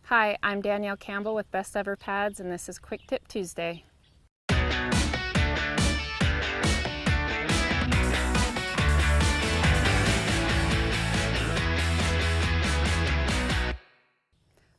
Hi, I'm Danielle Campbell with Best Ever Pads, and this is Quick Tip Tuesday.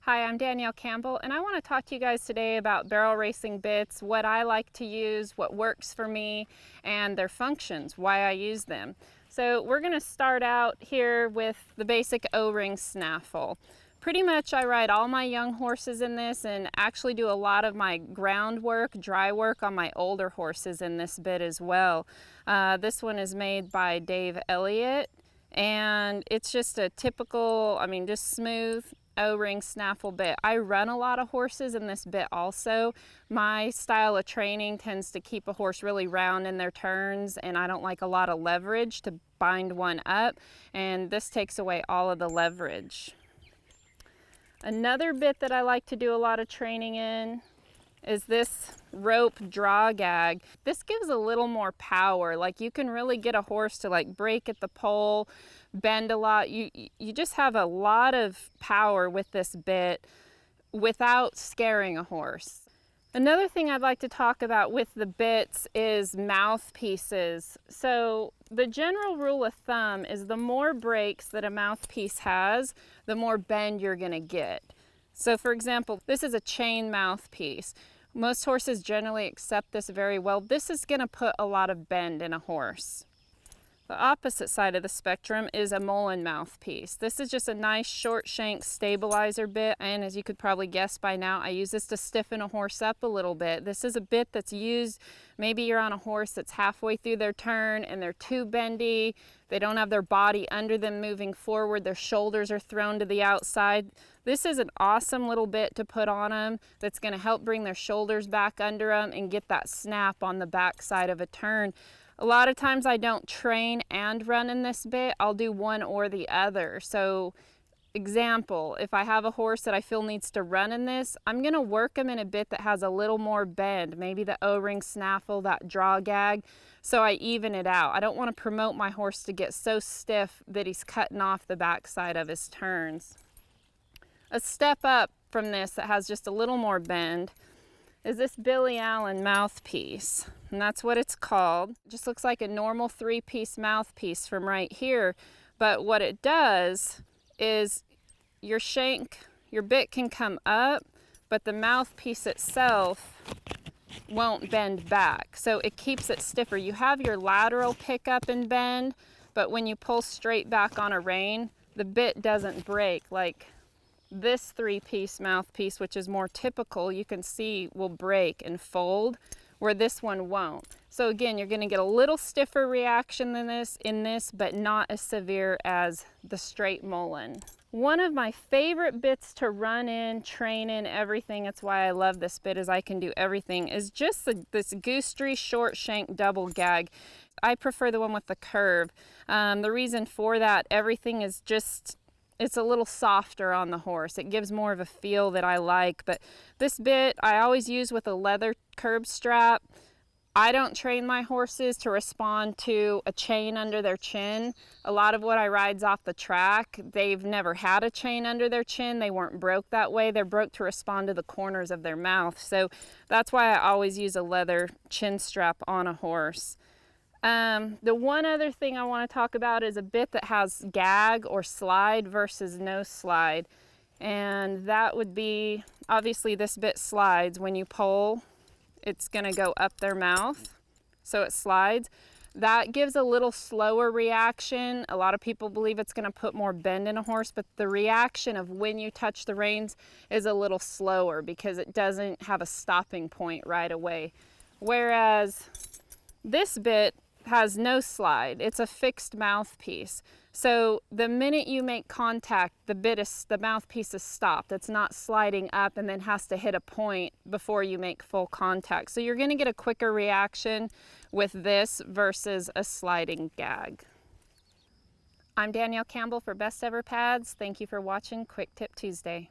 Hi, I'm Danielle Campbell, and I want to talk to you guys today about barrel racing bits, what I like to use, what works for me, and their functions, why I use them. So we're going to start out here with the basic O-ring snaffle. Pretty much I ride all my young horses in this and actually do a lot of my groundwork, dry work on my older horses in this bit as well. This one is made by Dave Elliott, and it's just a typical, just smooth O-ring snaffle bit. I run a lot of horses in this bit also. My style of training tends to keep a horse really round in their turns, and I don't like a lot of leverage to bind one up, and this takes away all of the leverage. Another bit that I like to do a lot of training in is this rope draw gag. This gives a little more power. Like, you can really get a horse to like break at the pole, bend a lot. You just have a lot of power with this bit without scaring a horse. Another thing I'd like to talk about with the bits is mouthpieces. So the general rule of thumb is the more breaks that a mouthpiece has, the more bend you're going to get. So for example, this is a chain mouthpiece. Most horses generally accept this very well. This is going to put a lot of bend in a horse. The opposite side of the spectrum is a Mullen Mouthpiece. This is just a nice short shank stabilizer bit, and as you could probably guess by now, I use this to stiffen a horse up a little bit. This is a bit that's used, maybe you're on a horse that's halfway through their turn and they're too bendy, they don't have their body under them moving forward, their shoulders are thrown to the outside. This is an awesome little bit to put on them that's going to help bring their shoulders back under them and get that snap on the back side of a turn. A lot of times I don't train and run in this bit. I'll do one or the other. So example, if I have a horse that I feel needs to run in this, I'm going to work him in a bit that has a little more bend, maybe the O-ring snaffle, that draw gag, so I even it out. I don't want to promote my horse to get so stiff that he's cutting off the backside of his turns. A step up from this that has just a little more bend is this Billy Allen mouthpiece, and that's what it's called. It just looks like a normal 3-piece mouthpiece from right here, but what it does is your shank, your bit can come up, but the mouthpiece itself won't bend back, so it keeps it stiffer. You have your lateral pickup and bend, but when you pull straight back on a rein, the bit doesn't break like this 3-piece mouthpiece, which is more typical, you can see will break and fold, where this one won't. So again, you're going to get a little stiffer reaction than this in this, but not as severe as the straight Mullen. One of my favorite bits to run in, train in, everything, it's why I love this bit, is I can do everything, is just this gooseberry short shank double gag. I prefer the one with the curve. The reason for that, everything is just, it's a little softer on the horse. It gives more of a feel that I like, but this bit I always use with a leather curb strap. I don't train my horses to respond to a chain under their chin. A lot of what I ride's off the track, they've never had a chain under their chin. They weren't broke that way. They're broke to respond to the corners of their mouth. So that's why I always use a leather chin strap on a horse. The one other thing I want to talk about is a bit that has gag or slide versus no slide. And that would be, obviously this bit slides. When you pull, it's going to go up their mouth, so it slides. That gives a little slower reaction. A lot of people believe it's going to put more bend in a horse, but the reaction of when you touch the reins is a little slower because it doesn't have a stopping point right away. Whereas this bit has no slide. It's a fixed mouthpiece. So the minute you make contact, the mouthpiece is stopped. It's not sliding up and then has to hit a point before you make full contact. So you're going to get a quicker reaction with this versus a sliding gag. I'm Danielle Campbell for Best Ever Pads. Thank you for watching Quick Tip Tuesday.